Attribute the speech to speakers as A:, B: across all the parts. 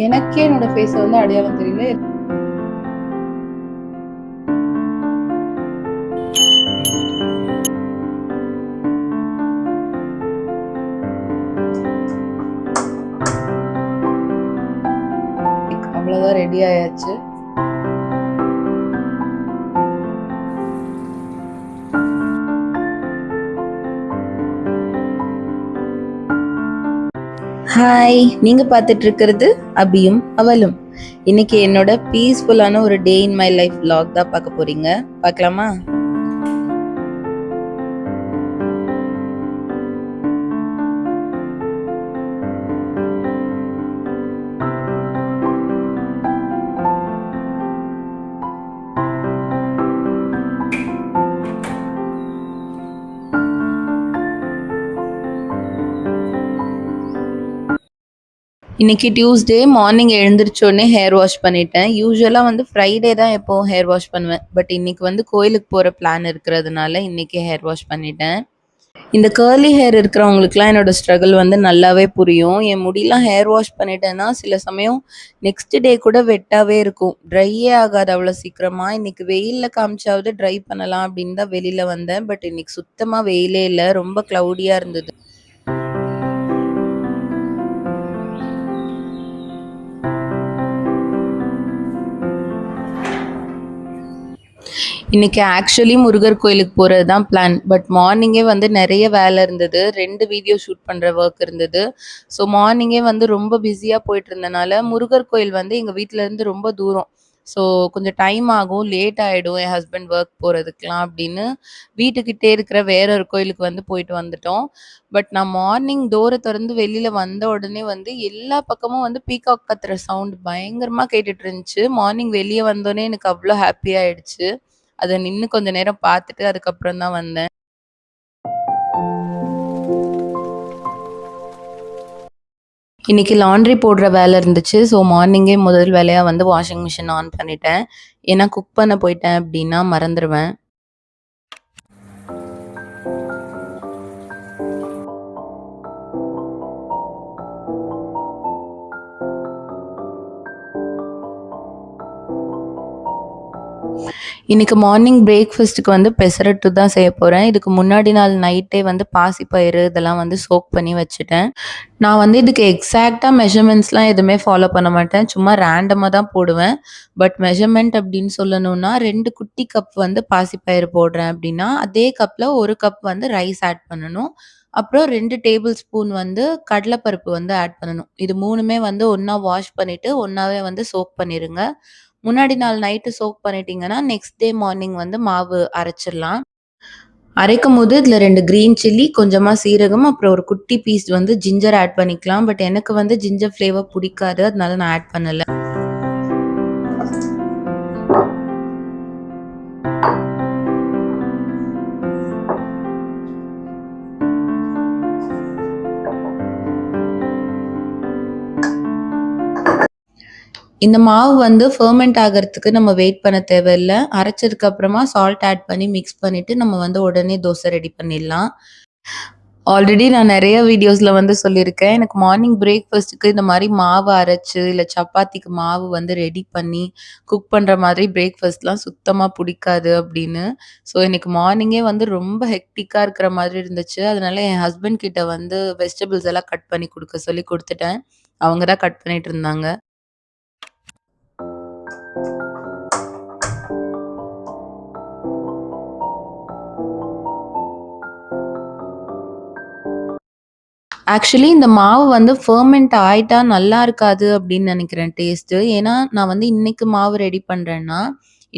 A: எனக்கே என்னோட ஃபேஸ வந்து அடையாளம் தெரியல. அவ்வளோதான், ரெடி ஆயாச்சு. ஹாய், நீங்க பார்த்துட்டு இருக்கிறது அபியும் அவளும். இன்னைக்கு என்னோட பீஸ்ஃபுல்லான ஒரு டே இன் மை லைஃப் vlog தான் பார்க்க போறீங்க. பார்க்கலாமா? இன்னைக்கு டியூஸ்டே மார்னிங் எழுந்திரிச்சோடனே ஹேர் வாஷ் பண்ணிட்டேன். யூஸ்வலாக வந்து ஃப்ரைடே தான் எப்போவும் ஹேர் வாஷ் பண்ணுவேன். பட் இன்னைக்கு வந்து கோயிலுக்கு போகிற பிளான் இருக்கிறதுனால இன்னைக்கே ஹேர் வாஷ் பண்ணிட்டேன். இந்த கேர்லி ஹேர் இருக்கிறவங்களுக்குலாம் என்னோட ஸ்ட்ரகிள் வந்து நல்லாவே புரியும். என் முடியெலாம் ஹேர் வாஷ் பண்ணிட்டேன்னா சில சமயம் நெக்ஸ்ட் டே கூட வெட்டாவே இருக்கும். ட்ரையே ஆகாது அவ்வளோ சீக்கிரமா. இன்னைக்கு வெயிலில் காமிச்சாவது ட்ரை பண்ணலாம் அப்படின்னு தான் வெளியில் வந்தேன். பட் இன்னைக்கு சுத்தமாக வெயிலே இல்லை, ரொம்ப க்ளவுடியாக இருந்தது. இன்னைக்கு ஆக்சுவலி முருகர் கோயிலுக்கு போகிறது தான் பிளான். பட் மார்னிங்கே வந்து நிறைய வேலை இருந்தது. 2 வீடியோ ஷூட் பண்ணுற ஒர்க் இருந்தது. ஸோ மார்னிங்கே வந்து ரொம்ப பிஸியாக போயிட்டு இருந்தனால முருகர் கோயில் வந்து எங்கள் வீட்டிலேருந்து ரொம்ப தூரம். ஸோ கொஞ்சம் டைம் ஆகும், லேட் ஆகிடும் என் ஹஸ்பண்ட் ஒர்க் போகிறதுக்கெலாம் அப்படின்னு வீட்டுக்கிட்டே இருக்கிற வேற ஒரு கோயிலுக்கு வந்து போயிட்டு வந்துட்டோம். பட் நான் மார்னிங் டோரை திறந்து வெளியில் வந்த உடனே வந்து எல்லா பக்கமும் வந்து பீகாக் கத்துற சவுண்ட் பயங்கரமாக கேட்டுட்டு இருந்துச்சு. மார்னிங் வெளியே வந்தோடனே எனக்கு அவ்வளோ ஹாப்பி ஆயிடுச்சு. அத நின்னு கொஞ்ச நேரம் பார்த்துட்டு அதுக்கப்புறம் தான் வந்தேன். இன்னைக்கு லாண்ட்ரி போடுற வேலை இருந்துச்சு. ஸோ மார்னிங்கே முதல் வேலையா வந்து வாஷிங் மிஷின் ஆன் பண்ணிட்டேன். ஏன்னா குக் பண்ண போயிட்டேன் அப்படின்னா மறந்துருவேன். இன்னைக்கு மார்னிங் பிரேக்ஃபாஸ்ட்டுக்கு வந்து பெசரட்டு தான் செய்ய போகிறேன். இதுக்கு முன்னாடி நாள் நைட்டே வந்து பாசிப்பயிறு இதெல்லாம் வந்து சோக் பண்ணி வச்சுட்டேன். நான் வந்து இதுக்கு எக்ஸாக்டாக மெஷர்மெண்ட்ஸ்லாம் எதுவுமே ஃபாலோ பண்ண மாட்டேன். சும்மா ரேண்டமாக தான் போடுவேன். பட் மெஷர்மெண்ட் அப்படின்னு சொல்லணும்னா 2 குட்டி கப் வந்து பாசிப்பயிறு போடுறேன் அப்படின்னா அதே கப்பில் 1 கப் வந்து ரைஸ் ஆட் பண்ணணும். அப்புறம் 2 டேபிள் ஸ்பூன் வந்து கடலைப்பருப்பு வந்து ஆட் பண்ணணும். இது 3மே வந்து ஒன்றா வாஷ் பண்ணிவிட்டு ஒன்றாவே வந்து சோக் பண்ணிடுங்க. முன்னாடி நாள் நைட்டு சோக் பண்ணிட்டீங்கன்னா நெக்ஸ்ட் டே மார்னிங் வந்து மாவு அரைச்சிடலாம். அரைக்கும்போது இதில் 2 கிரீன் சில்லி, கொஞ்சமாக சீரகம், அப்புறம் ஒரு குட்டி பீஸ் வந்து ஜிஞ்சர் ஆட் பண்ணிக்கலாம். பட் எனக்கு வந்து ஜிஞ்சர் ஃப்ளேவர் பிடிக்காது, அதனால நான் ஆட் பண்ணல. இந்த மாவு வந்து ஃபெர்மெண்ட் ஆகறதுக்கு நம்ம வெயிட் பண்ண தேவையில்ல. அரைச்சதுக்கு அப்புறமா சால்ட் ஆட் பண்ணி மிக்ஸ் பண்ணிட்டு நம்ம வந்து உடனே தோசை ரெடி பண்ணிடலாம். ஆல்ரெடி நான் நிறைய வீடியோஸ்ல வந்து சொல்லியிருக்கேன். எனக்கு மார்னிங் பிரேக்ஃபாஸ்ட்டுக்கு இந்த மாரி மாவு அரைச்சு, இல்ல சப்பாத்திக்கு மாவு வந்து ரெடி பண்ணி, குக் பண்ற மாதிரி பிரேக்ஃபாஸ்ட்லாம் சுத்தமா புடிக்காது அப்படின்னு. ஸோ இன்னைக்கு மார்னிங்கே வந்து ரொம்ப ஹெக்டிக்கா இருக்கிற மாதிரி இருந்துச்சு. அதனால என் ஹஸ்பண்ட் கிட்ட வந்து வெஜிடபிள்ஸ் எல்லாம் கட் பண்ணி குடுக்க சொல்லி குடுத்துட்டேன். அவங்க தான் கட் பண்ணிட்டு இருந்தாங்க. ஆக்சுவலி இந்த மாவு வந்து ஃபெர்மெண்ட் ஆயிட்டா நல்லா இருக்காது அப்படின்னு நினைக்கிறேன் டேஸ்ட்டு. ஏன்னா, நான் வந்து இன்னைக்கு மாவு ரெடி பண்றேன்னா,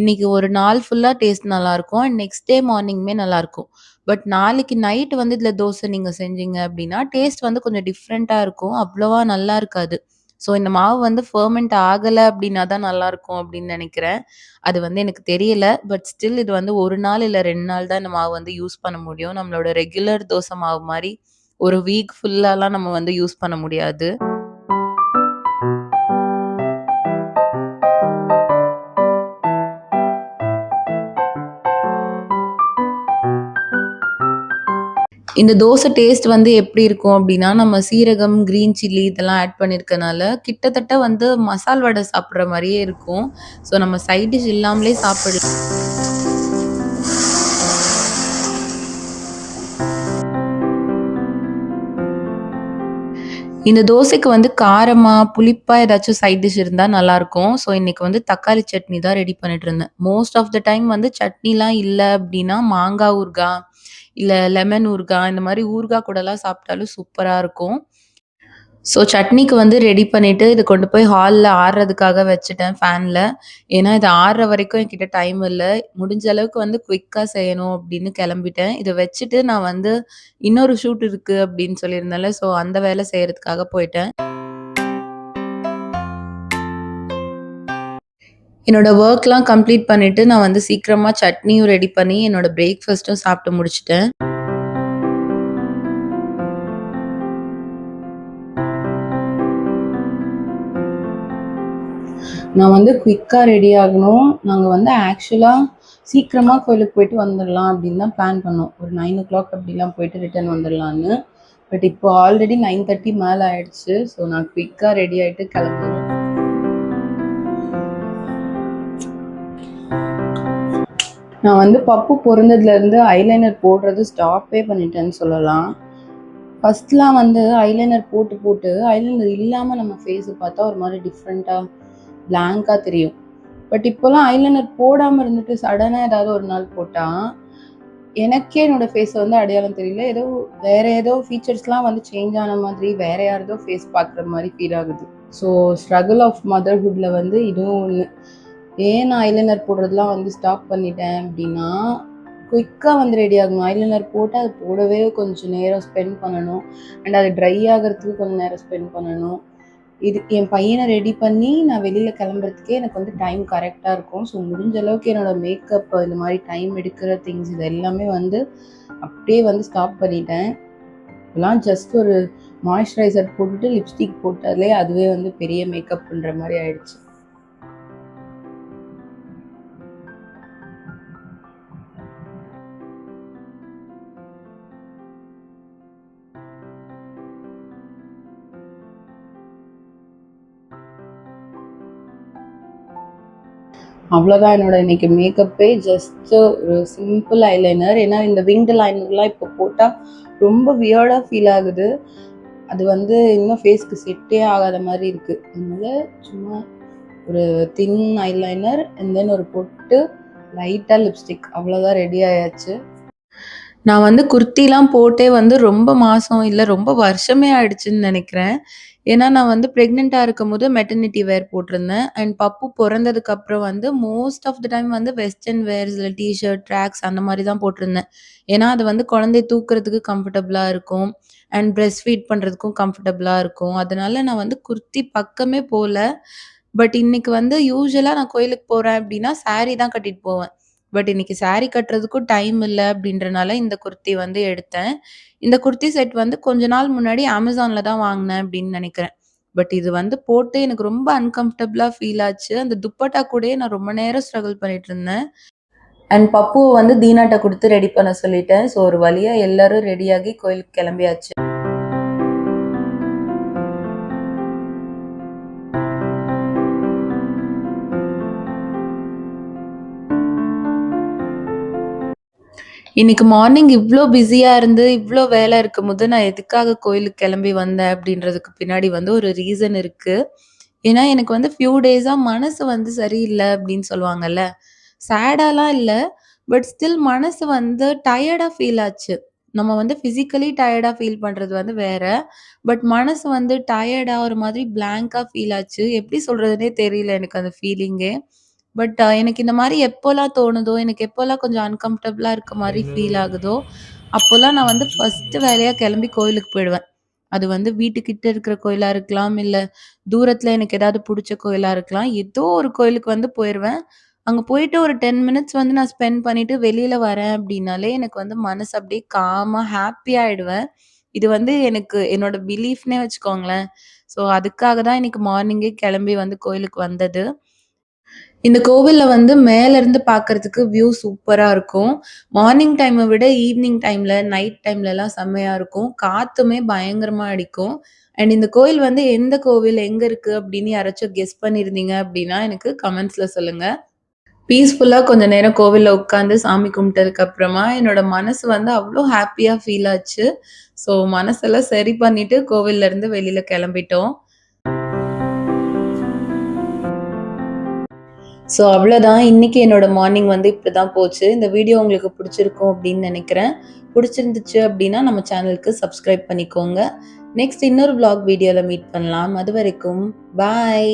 A: இன்னைக்கு ஒரு நாள் ஃபுல்லா டேஸ்ட் நல்லாயிருக்கும். அண்ட் நெக்ஸ்ட் டே மார்னிங்குமே நல்லாயிருக்கும். பட் நாளைக்கு நைட் வந்து இதில தோசை நீங்க செஞ்சீங்க அப்படின்னா, டேஸ்ட் வந்து கொஞ்சம் டிஃப்ரெண்ட்டா இருக்கும். அவ்வளவா நல்லா இருக்காது. ஸோ இந்த மாவு வந்து ஃபெர்மெண்ட் ஆகல அப்படின்னா தான் நல்லாயிருக்கும் அப்படின்னு நினைக்கிறேன். அது வந்து எனக்கு தெரியல. பட் ஸ்டில் இது வந்து 1 நாள் இல்ல 2 நாள் தான் இந்த மாவு வந்து யூஸ் பண்ண முடியும். நம்மளோட ரெகுலர் தோசை மாவு மாரி ஒரு வீக் ஃபுல்லாலாம் நம்ம வந்து யூஸ் பண்ண முடியாது. இந்த தோசை டேஸ்ட் வந்து எப்படி இருக்கும் அப்படின்னா, நம்ம சீரகம், கிரீன் சில்லி இதெல்லாம் ஆட் பண்ணியிருக்கனால, கிட்டத்தட்ட வந்து மசால் வடை சாப்பிடுற மாரியே இருக்கும். ஸோ நம்ம சைட் டிஷ் இல்லாமலே சாப்பிடலாம். இந்த தோசைக்கு வந்து காரமா, புளிப்பா ஏதாச்சும் சைட் டிஷ் இருந்தா நல்லாருக்கும். ஸோ இன்னைக்கு வந்து தக்காளி சட்னி தான் ரெடி பண்ணிட்டு இருந்தேன். மோஸ்ட் ஆஃப் த டைம் வந்து சட்னிலாம் இல்ல அப்டின்னா, மாங்காய் ஊறுகாய், இல்ல லெமன் ஊறுகாய் இந்த மாரி ஊறுகாய் கூடலாம் சாப்பிட்டாலும் சூப்பரா இருக்கும். ஸோ சட்னிக்கு வந்து ரெடி பண்ணிட்டு, இத கொண்டு போய் ஹால்ல ஆறுறதுக்காக வச்சுட்டேன் ஃபேன்ல. ஏன்னா, இது ஆறுற வரைக்கும் என்கிட்ட டைம் இல்ல. முடிஞ்ச அளவுக்கு வந்து குயிக்கா செய்யணும் அப்படின்னு கெளம்பிட்டேன். இத வச்சுட்டு நான் வந்து இன்னொரு ஷூட் இருக்கு அப்படின்னு சொல்லியிருந்தேன்ல, ஸோ அந்த வேலை செய்றதுக்காக போயிட்டேன். என்னோட வொர்க்லாம் கம்ப்ளீட் பண்ணிட்டு, நான் வந்து சீக்கிரமா சட்னியும் ரெடி பண்ணி, என்னோட பிரேக்ஃபாஸ்ட்டும் சாப்பிட்டு முடிச்சுட்டேன். நான் வந்து குயிக்கா ரெடி ஆகணும். நாங்க வந்து ஆக்சுவலா சீக்கிரமா கோயிலுக்கு போயிட்டு வந்துரலாம் அப்படின்னு தான் பிளான் பண்ணோம். ஒரு 9:00 அப்படிலாம் போயிட்டு ரிட்டர்ன் வந்துரலான்னு. பட் இப்போ ஆல்ரெடி 9:30 மேல ஆயிடுச்சு. ஸோ நான் குயிக்கா ரெடி ஆயிட்டு கெளம்பணும். நான் வந்து பப்பு பொறந்ததுலேருந்து ஐலைனர் போடுறது ஸ்டாப்பே பண்ணிட்டேன்னு சொல்லலாம். ஃபர்ஸ்ட்லாம் வந்து ஐலைனர் போட்டு போட்டு ஐலைனர் இல்லாம நம்ம ஃபேஸ பார்த்தா ஒரு மாரி டிஃப்ரெண்ட்டா பிளாங்க்கா தெரியும். பட் இப்போலாம் ஐலைனர் போடாம இருந்துட்டு சடனா ஏதாவது ஒரு நாள் போட்டா, எனக்கே என்னோட ஃபேஸ வந்து அடையாளம் தெரியல. ஏதோ வேற ஏதோ ஃபீச்சர்ஸ்லாம் வந்து சேஞ்ச் ஆன மாதிரி, வேற யாரதோ ஃபேஸ் பார்க்குற மாரி ஃபீல் ஆகுது. ஸோ ஸ்ட்ரகிள் ஆஃப் மதர்ஹுட்ல வந்து இதுவும் ஒண்ணு. ஏன் நான் ஐலைனர் போடுறதெல்லாம் வந்து ஸ்டாப் பண்ணிட்டேன் அப்படின்னா, குயிக்கா வந்து ரெடி ஆகணும். ஐலைனர் போட்டா அது போடவே கொஞ்சம் நேரம் ஸ்பெண்ட் பண்ணணும். அண்ட் அது ட்ரை ஆகுறதுக்கு கொஞ்சம் நேரம் ஸ்பெண்ட் பண்ணணும். இது என் பையனை ரெடி பண்ணி நான் வெளியில கிளம்புறதுக்கே எனக்கு வந்து டைம் கரெக்டா இருக்கும். ஸோ முடிஞ்ச அளவுக்கு என்னோட மேக்கப் இந்த மாதிரி டைம் எடுக்கிற திங்ஸ் இது எல்லாமே வந்து அப்படியே வந்து ஸ்டாப் பண்ணிட்டேன். இப்போலாம் ஜஸ்ட் ஒரு மாய்ஸ்சரைசர் போட்டுட்டு லிப்ஸ்டிக் போட்டாலே அதுவே வந்து பெரிய மேக்கப்ன்ற மாதிரி ஆயிடுச்சு. அவ்வளோதான் என்னோட இன்னைக்கு மேக்கப்பே. ஜஸ்ட் ஒரு சிம்பிள் ஐலைனர். ஏன்னா இந்த விங்டு லைனர்லாம் இப்போ போட்டால் ரொம்ப வியர்டாக ஃபீல் ஆகுது. அது வந்து இன்னும் ஃபேஸ்க்கு செட்டே ஆகாத மாதிரி இருக்குது. அதனால சும்மா ஒரு தின் ஐலைனர் அண்ட் தென் ஒரு பொட்டு, லைட்டாக லிப்ஸ்டிக் அவ்வளோதான் ரெடி ஆயாச்சு. நான் வந்து குர்த்திலாம் போட்டே வந்து ரொம்ப மாசம் இல்ல ரொம்ப வருஷமே ஆயிடுச்சுன்னு நெனைக்கிறேன். ஏன்னா, நான் வந்து பிரெக்னன்ட்டா இருக்கும்போது மெட்டர்னிட்டி வேர் போட்டிருந்தேன். அண்ட் பப்பு பொறந்ததுக்கு அப்புறம் வந்து மோஸ்ட் ஆஃப் த டைம் வந்து வெஸ்டர்ன் வேர்ஸ் இல்ல டீ ஷர்ட், ட்ராக்ஸ் அந்த மாரி தான் போட்டிருந்தேன். ஏன்னா, அது வந்து குழந்தைய தூக்குறதுக்கு கம்ஃபர்டபுளா இருக்கும். அண்ட் பிரஸ்ட் ஃபீட் பண்றதுக்கும் கம்ஃபர்டபுளா இருக்கும். அதனால நான் வந்து குர்த்தி பக்கமே போல. பட் இன்னைக்கு வந்து யூசுவலா நான் கோயிலுக்கு போறேன் அப்டின்னா, சாரி தான் கட்டிட்டு போவேன். பட் இன்னைக்கு சாரி கட்டுறதுக்கும் டைம் இல்ல அப்டின்றனால இந்த குர்த்தி வந்து எடுத்தேன். இந்த குர்த்தி செட் வந்து கொஞ்ச நாள் முன்னாடி Amazonல தான் வாங்குனேன் அப்டின்னு நெனைக்கிறேன். பட் இது வந்து போட்டு எனக்கு ரொம்ப அன்கம்ஃபர்டபுளா ஃபீல் ஆச்சு. அந்த துப்பட்டா கூடயே நான் ரொம்ப நேரம் ஸ்ட்ரகிள் பண்ணிட்டு இருந்தேன். அண்ட் பப்புவ வந்து தீனாட்ட குடுத்து ரெடி பண்ண சொல்லிட்டேன். ஸோ ஒரு வழியா எல்லாரும் ரெடியாகி கோயிலுக்கு கெளம்பியாச்சு. இன்னைக்கு மார்னிங் இவ்ளோ பிஸியா இருந்து, இவ்ளோ வேலை இருக்கும்போது, நான் எதுக்காக கோயிலுக்கு கிளம்பி வந்தேன் அப்படின்றதுக்கு பின்னாடி வந்து ஒரு ரீசன் இருக்கு. ஏன்னா, எனக்கு வந்து ஃபியூ டேஸா மனசு வந்து சரியில்ல அப்படின்னு சொல்லுவாங்கல்ல. சேடாலாம் இல்ல. பட் ஸ்டில் மனசு வந்து டயர்டா ஃபீல் ஆச்சு. நம்ம வந்து பிசிக்கலி டயர்டா ஃபீல் பண்றது வந்து வேற. பட் மனசு வந்து டயர்டா ஒரு மாதிரி பிளாங்க்கா ஃபீல் ஆச்சு. எப்படி சொல்றதுன்னே தெரியல எனக்கு அந்த ஃபீலிங்கே. பட் எனக்கு இந்த மாரி எப்போலாம் தோணுதோ, எனக்கு எப்போலாம் கொஞ்சம் அன்கம்ஃபர்டபுளா இருக்க மாரி ஃபீல் ஆகுதோ, அப்போலாம் நான் வந்து ஃபர்ஸ்ட்டு வேலையா கிளம்பி கோயிலுக்கு போயிடுவேன். அது வந்து வீட்டுக்கிட்ட இருக்கிற கோயிலா இருக்கலாம், இல்ல தூரத்தில எனக்கு ஏதாவது புடிச்ச கோயிலா இருக்கலாம். ஏதோ ஒரு கோயிலுக்கு வந்து போயிருவேன். அங்க போயிட்டு ஒரு 10 மினிட்ஸ் வந்து நான் ஸ்பெண்ட் பண்ணிட்டு வெளியில வரேன் அப்டின்னாலே, எனக்கு வந்து மனசு அப்டியே காமா, ஹேப்பியா ஆயிடுவேன். இது வந்து எனக்கு என்னோட பிலீஃப்னே வச்சுக்கோங்களேன். ஸோ அதுக்காக தான் இன்னைக்கு மார்னிங்கே கிளம்பி வந்து கோயிலுக்கு வந்தது. இந்த கோவில்ல வந்து மேல இருந்து பார்க்கறதுக்கு வியூ சூப்பரா இருக்கும். மார்னிங் டைம விட ஈவ்னிங் டைம்ல, நைட் டைம்லலாம் செம்மையா இருக்கும். காத்துமே பயங்கரமா அடிக்கும். அண்ட் இந்த கோயில் வந்து எந்த கோவில், எங்க இருக்கு அப்படின்னு யாராச்சும் கெஸ் பண்ணியிருந்தீங்க அப்படின்னா, எனக்கு கமெண்ட்ஸ்ல சொல்லுங்க. பீஸ்ஃபுல்லா கொஞ்ச நேரம் கோவில்ல உட்காந்து சாமி கும்பிட்டதுக்கு அப்புறமா, என்னோட மனசு வந்து அவ்ளோ ஹேப்பியா ஃபீல் ஆச்சு. ஸோ மனசெல்லாம் சரி பண்ணிட்டு கோவில்ல இருந்து வெளியில கெளம்பிட்டோம். ஸோ அவ்வளோதான். இன்னைக்கு என்னோட மார்னிங் வந்து இப்படிதான் போச்சு. இந்த வீடியோ உங்களுக்கு பிடிச்சிருக்கும் அப்படின்னு நெனைக்கிறேன். பிடிச்சிருந்துச்சு அப்படின்னா நம்ம சேனலுக்கு சப்ஸ்கிரைப் பண்ணிக்கோங்க. நெக்ஸ்ட் இன்னொரு விளாக் வீடியோல மீட் பண்ணலாம். அதுவரைக்கும் பாய்.